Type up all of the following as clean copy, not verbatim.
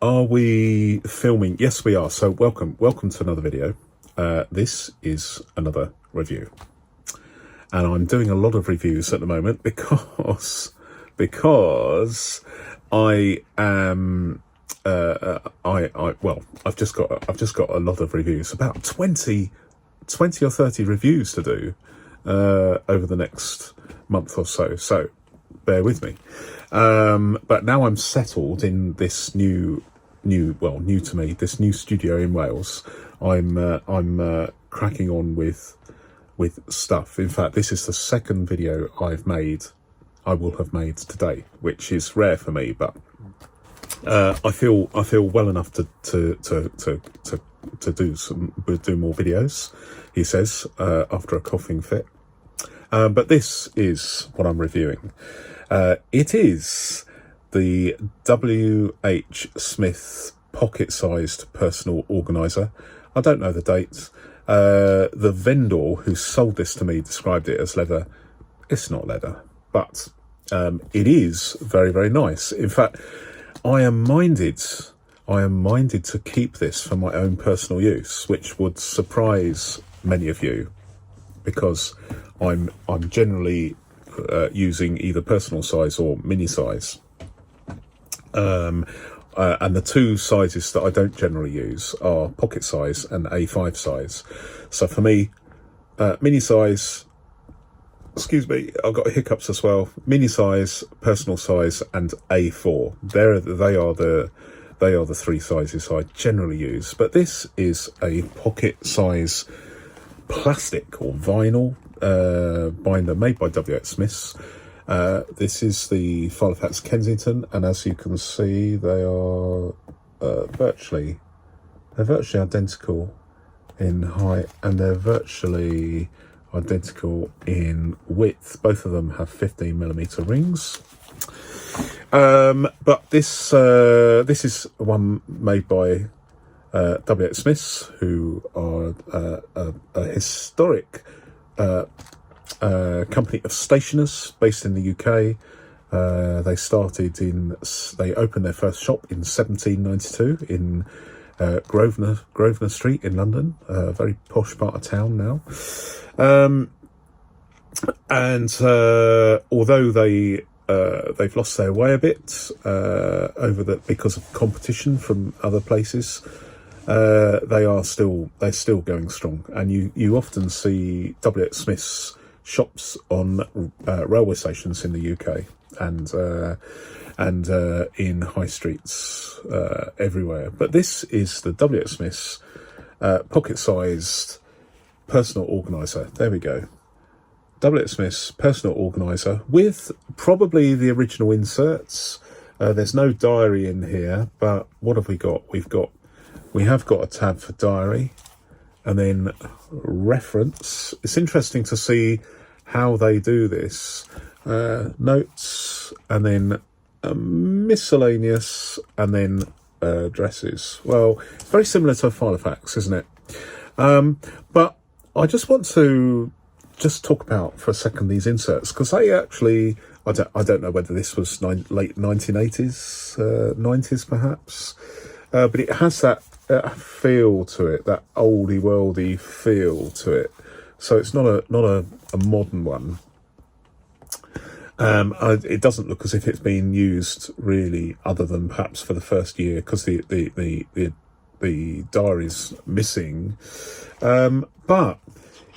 Are we filming? Yes, we are. So welcome to another video. This is another review, and I'm doing a lot of reviews at the moment because I am I've just got a lot of reviews, about 20 or 30 reviews to do over the next month or so. So bear with me. But now I'm settled in this new to me, this new studio in Wales. I'm cracking on with stuff. In fact, this is the second video I will have made today, which is rare for me, but I feel well enough to do more videos, he says, after a coughing fit. But this is what I'm reviewing. It is the WHSmith pocket-sized personal organiser. I don't know the date. The vendor who sold this to me described it as leather. It's not leather, but it is very, very nice. In fact, I am minded to keep this for my own personal use, which would surprise many of you, because I'm generally using either personal size or mini size. And the two sizes that I don't generally use are pocket size and A5 size. So for me, mini size, excuse me, I've got hiccups as well. Mini size, personal size, and A4. They are the three sizes I generally use. But this is a pocket size plastic or vinyl binder made by WHSmith. This is the Filofaxes Kensington, and as you can see, they are virtually identical in height, and they're virtually identical in width. Both of them have 15mm rings. But this is one made by WHSmith, who are a historic company of stationers based in the UK. They opened their first shop in 1792 in Grosvenor Street in London, a very posh part of town now. Although they've lost their way a bit because of competition from other places, they're still going strong, and you often see WHSmith's shops on railway stations in the UK and in high streets everywhere. But this is the WHSmith's pocket-sized personal organiser. There we go. WHSmith's personal organiser with probably the original inserts. There's no diary in here, but what have we got? We have got a tab for diary, and then reference. It's interesting to see how they do this. Notes, and then miscellaneous, and then addresses. Well, very similar to a filofax, isn't it? But I just want to talk about for a second these inserts, because they actually, I don't know whether this was late 1980s, 90s perhaps, but it has that feel to it, that oldie worldy feel to it. So it's not a modern one. It doesn't look as if it's been used really, other than perhaps for the first year, because the diary's missing. But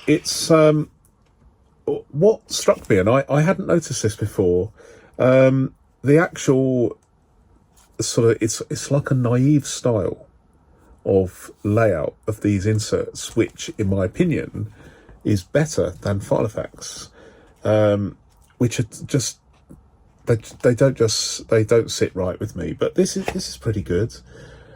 it's what struck me, and I hadn't noticed this before. The actual sort of it's like a naive style of layout of these inserts, which, in my opinion, is better than filofax, which are just they don't sit right with me. But this is pretty good.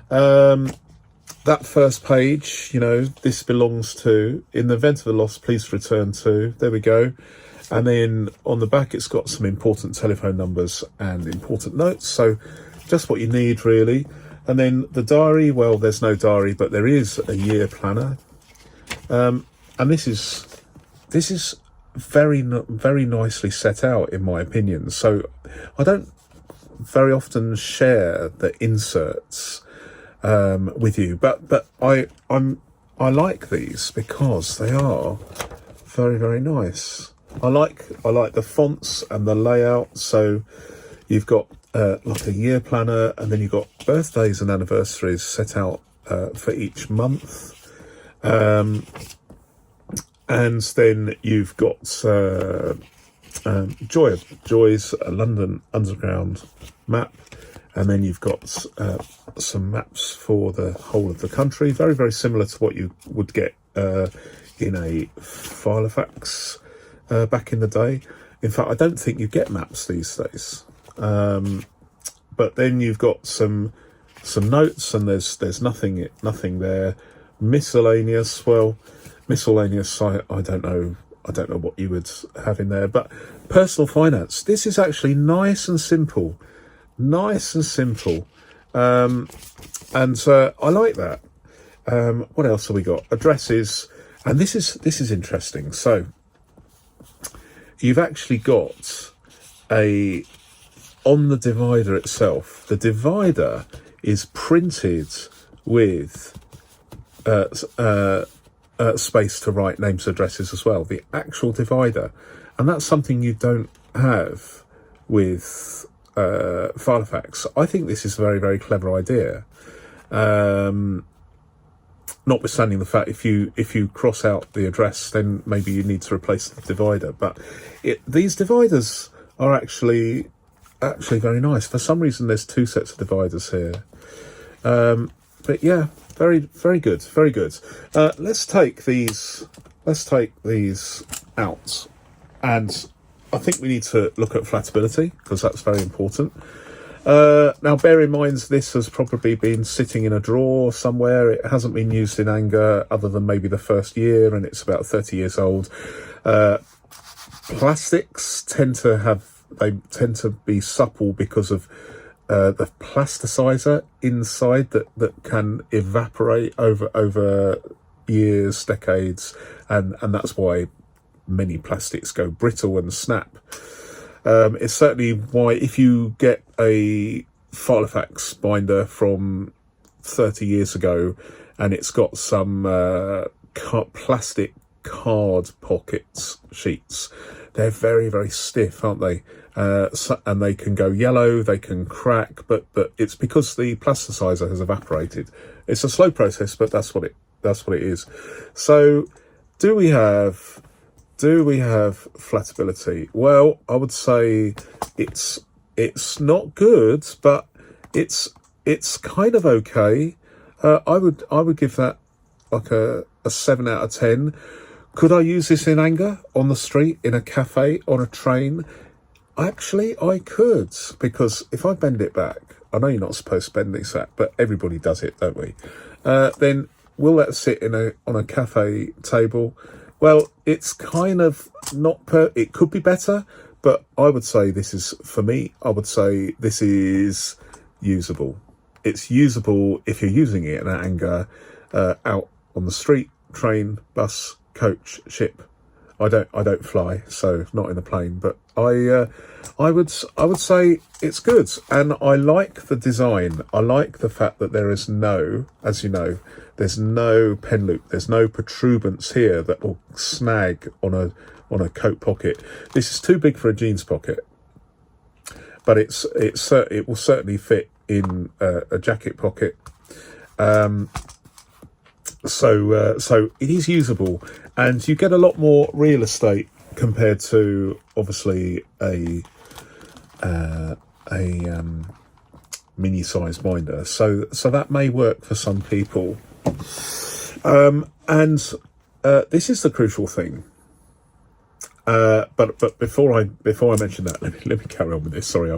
That first page, this belongs to, in the event of a loss, please return to. There we go. And then on the back, it's got some important telephone numbers and important notes. So just what you need, really. And then the diary, well, there's no diary, but there is a year planner. And this is very nicely set out, in my opinion. So I don't very often share the inserts with you, but I like these because they are very, very nice. I like the fonts and the layout. So you've got like a year planner, and then you've got birthdays and anniversaries set out for each month. And then you've got Joy's London Underground map, and then you've got some maps for the whole of the country, very, very similar to what you would get in a filofax back in the day. In fact, I don't think you get maps these days. But then you've got some notes, and there's nothing there. Miscellaneous, I don't know what you would have in there, but personal finance. This is actually nice and simple, and I like that. What else have we got? Addresses, and this is interesting. So you've actually got on the divider itself. The divider is printed with space to write names and addresses as well, the actual divider, and that's something you don't have with filofax. I think this is a very, very clever idea, notwithstanding the fact if you cross out the address, then maybe you need to replace the divider. But these dividers are actually very nice. For some reason there's two sets of dividers here, but yeah, very, very good, very good. Let's take these out, and I think we need to look at flatability, because that's very important. Now, bear in mind, this has probably been sitting in a drawer somewhere. It hasn't been used in anger other than maybe the first year, and it's about 30 years old. Plastics tend to be supple because of the plasticizer inside that can evaporate over years, decades, and that's why many plastics go brittle and snap. It's certainly why if you get a filofax binder from 30 years ago and it's got some plastic card pockets sheets, they're very, very stiff, aren't they? And they can go yellow, they can crack, but it's because the plasticizer has evaporated. It's a slow process, but that's what it is. So do we have flatability? Well, I would say it's not good, but it's kind of okay. I would give that like a 7 out of 10. Could I use this in anger, on the street, in a cafe, on a train? Actually, I could, because if I bend it back, I know you're not supposed to bend this back, but everybody does it, don't we? Then will that sit on a cafe table? Well, it's kind of not it could be better, but I would say this is, for me, I would say this is usable. It's usable if you're using it in anger, out on the street, train, bus, coach, ship. I don't fly, so not in a plane, but I would say it's good, and I like the design. I like the fact that there is no, as you know, there's no pen loop, there's no protuberance here that will snag on a coat pocket. This is too big for a jeans pocket, but it will certainly fit in a jacket pocket. So it is usable, and you get a lot more real estate compared to obviously a mini size binder. So that may work for some people. And this is the crucial thing. But before I mention that, let me carry on with this. Sorry,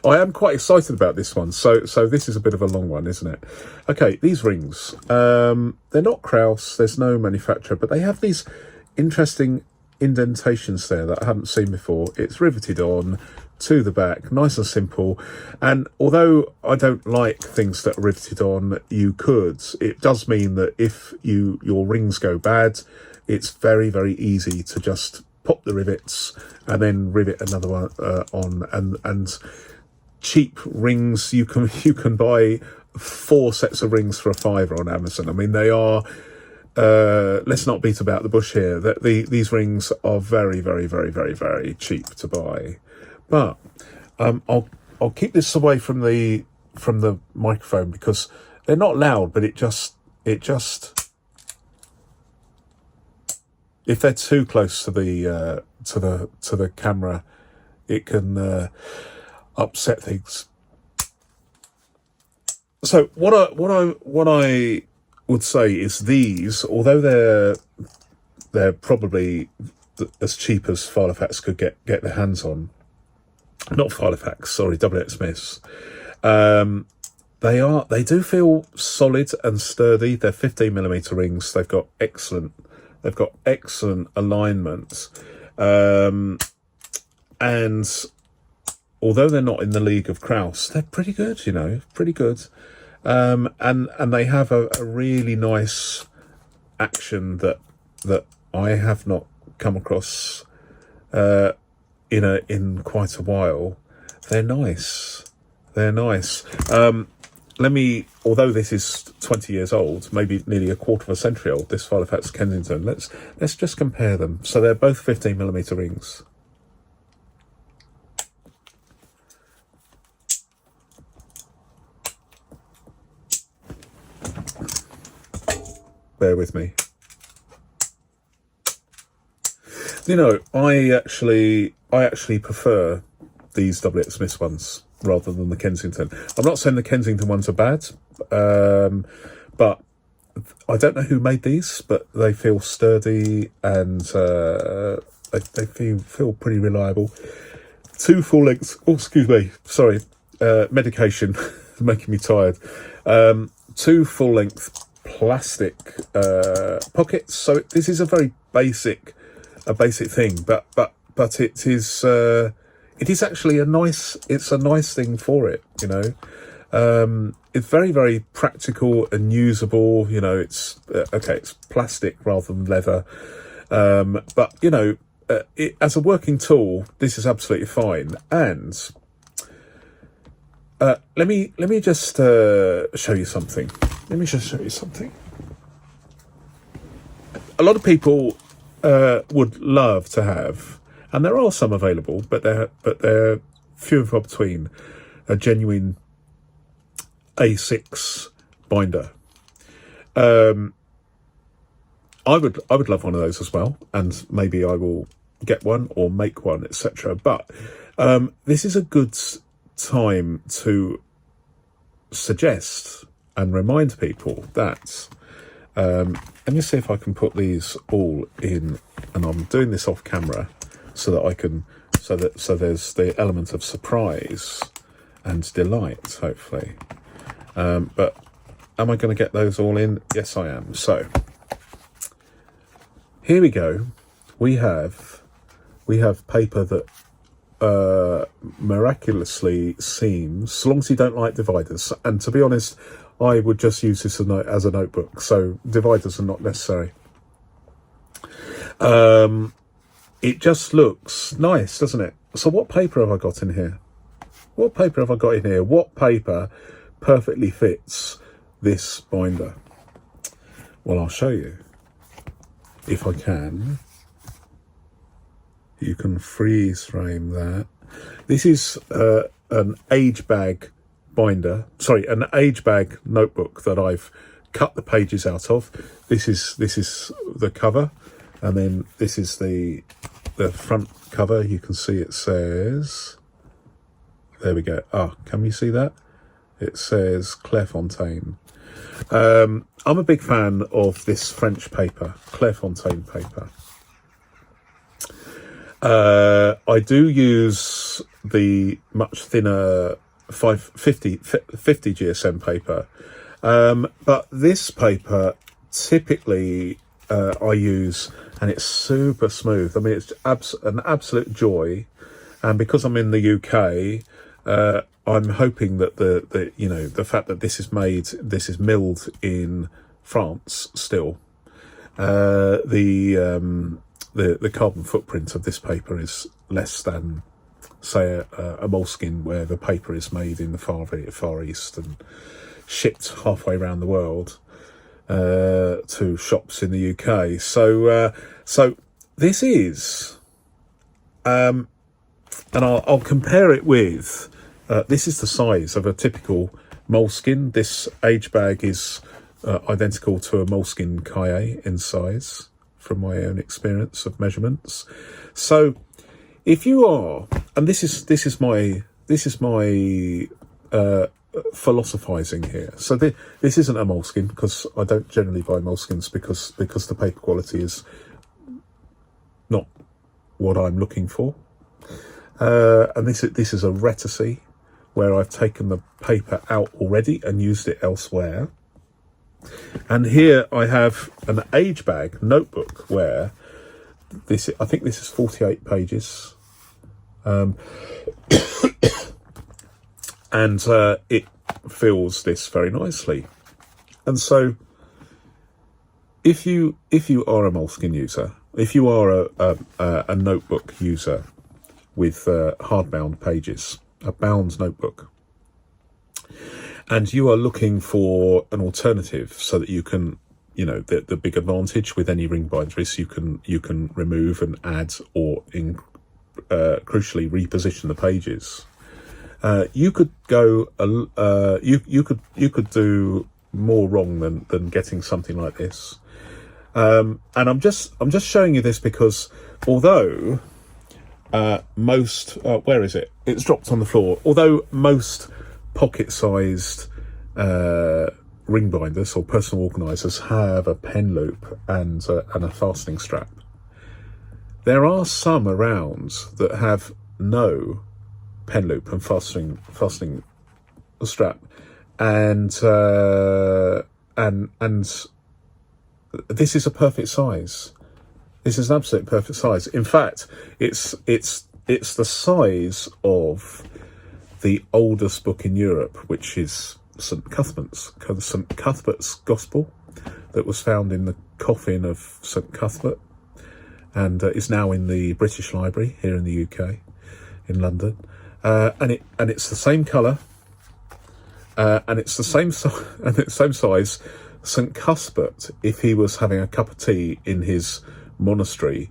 I am quite excited about this one. So this is a bit of a long one, isn't it? Okay, these rings. They're not Kraus. There's no manufacturer, but they have these interesting indentations there that I haven't seen before. It's riveted on to the back, nice and simple. And although I don't like things that are riveted on, you could. It does mean that if your rings go bad, it's very, very easy to just pop the rivets and then rivet another one on, and cheap rings. You can buy 4 sets of rings for £5 on Amazon. I mean, they are. Let's not beat about the bush here. That these rings are very, very, very, very, very cheap to buy. But I'll keep this away from the microphone because they're not loud. But it just if they're too close to the camera, it can upset things. So what I would say is these, although they're probably as cheap as Filofax could get their hands on, not Filofax, sorry, WHSmiths. They do feel solid and sturdy. They're 15mm rings. They've got excellent alignment, and although they're not in the league of Krauss, they're pretty good. Pretty good. And they have a really nice action that I have not come across in quite a while. They're nice. Although this is 20 years old, maybe nearly a quarter of a century old, this Filofax Kensington, let's just compare them. So they're both 15mm rings. Bear with me. I actually prefer these WHSmith ones rather than the Kensington. I'm not saying the Kensington ones are bad, but I don't know who made these, but they feel sturdy and they feel pretty reliable. 2 full lengths. Oh, excuse me. Sorry, medication making me tired. 2 full length plastic pockets. So this is a very basic thing, but it is actually a nice thing for it. It's very, very practical and usable. It's it's plastic rather than leather, but as a working tool, this is absolutely fine. And let me just show you something. A lot of people would love to have, and there are some available, but they're few and far between, a genuine A6 binder. I would love one of those as well, and maybe I will get one or make one, etc. But this is a good time to suggest and remind people that let me see if I can put these all in, and I'm doing this off camera so that I can so there's the element of surprise and delight, hopefully. But am I going to get those all in? Yes, I am. So here we go. We have paper that miraculously seems, as long as you don't like dividers, and to be honest, I would just use this as a notebook, so dividers are not necessary. It just looks nice, doesn't it? So what paper have I got in here? What paper perfectly fits this binder? Well, I'll show you if I can. You can freeze frame that. This is an age bag binder, an age bag notebook that I've cut the pages out of. This is the cover, and then this is the front cover. You can see it says, there we go. Can you see that? It says Clairefontaine. I'm a big fan of this French paper, Clairefontaine paper. I do use the much thinner 50 GSM paper, but this paper typically I use, and it's super smooth. I mean, it's an absolute joy, and because I'm in the UK, I'm hoping that the fact that this is milled in France still, the carbon footprint of this paper is less than say a moleskin where the paper is made in the Far East and shipped halfway around the world to shops in the UK. So this is, and I'll compare it with, this is the size of a typical moleskin. This age bag is identical to a moleskin kaye in size from my own experience of measurements. So if you are, and this is my philosophizing here. So this isn't a moleskin, because I don't generally buy moleskins because the paper quality is not what I'm looking for. And this is a reticee where I've taken the paper out already and used it elsewhere. And here I have an age bag notebook where I think this is 48 pages. And it fills this very nicely. And so if you are a moleskin user, if you are a notebook user with hardbound pages, a bound notebook, and you are looking for an alternative so that you can, the big advantage with any ring binder is you can remove and add or crucially reposition the pages. You could go, you could do more wrong than getting something like this. And I'm just showing you this because although most, where is it? It's dropped on the floor. Although most pocket-sized ring binders or personal organisers have a pen loop and a fastening strap, there are some around that have no pen loop and fastening strap, and this is a perfect size. This is an absolute perfect size. In fact, it's the size of the oldest book in Europe, which is St. Cuthbert's Gospel, that was found in the coffin of St. Cuthbert, and is now in the British Library here in the UK, in London. And it's the same colour, and it's the same same size. St. Cuthbert, if he was having a cup of tea in his monastery,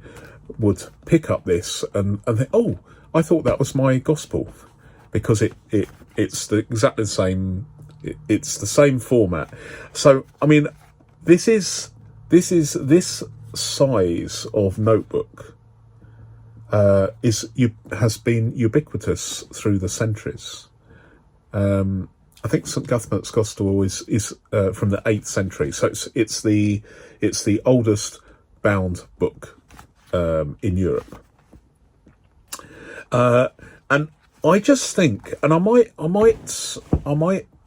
would pick up this and think, oh, I thought that was my gospel, because it's exactly the same. It's the same format. So I mean, this size of notebook has been ubiquitous through the centuries. I think St. Cuthbert's Gospel is from the 8th century, so it's the oldest bound book in Europe. And I just think, and I might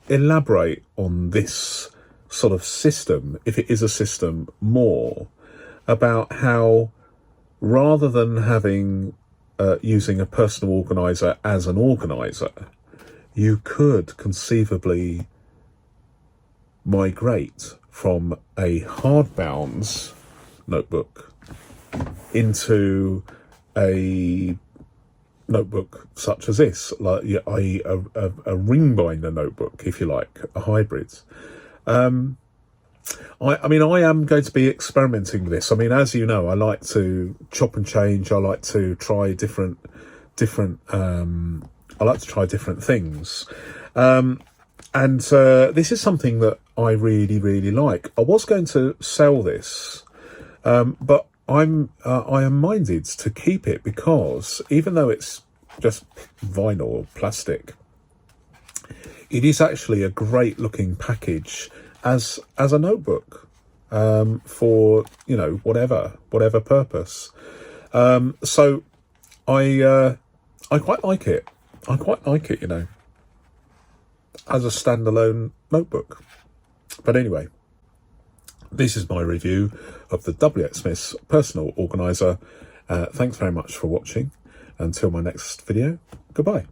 elaborate on this sort of system, if it is a system, more about how, rather than having using a personal organizer as an organizer, you could conceivably migrate from a hardbound notebook into a notebook such as this, like a ring binder notebook, if you like, a hybrid. I mean, I am going to be experimenting with this. I mean, as you know, I like to chop and change. I like to try different things. And this is something that I really, really like. I was going to sell this, but I am minded to keep it, because even though it's just vinyl or plastic, it is actually a great looking package as a notebook, for, whatever purpose. So I quite like it. I quite like it, as a standalone notebook. But anyway, this is my review of the WHSmith Personal Organiser. Thanks very much for watching. Until my next video, goodbye.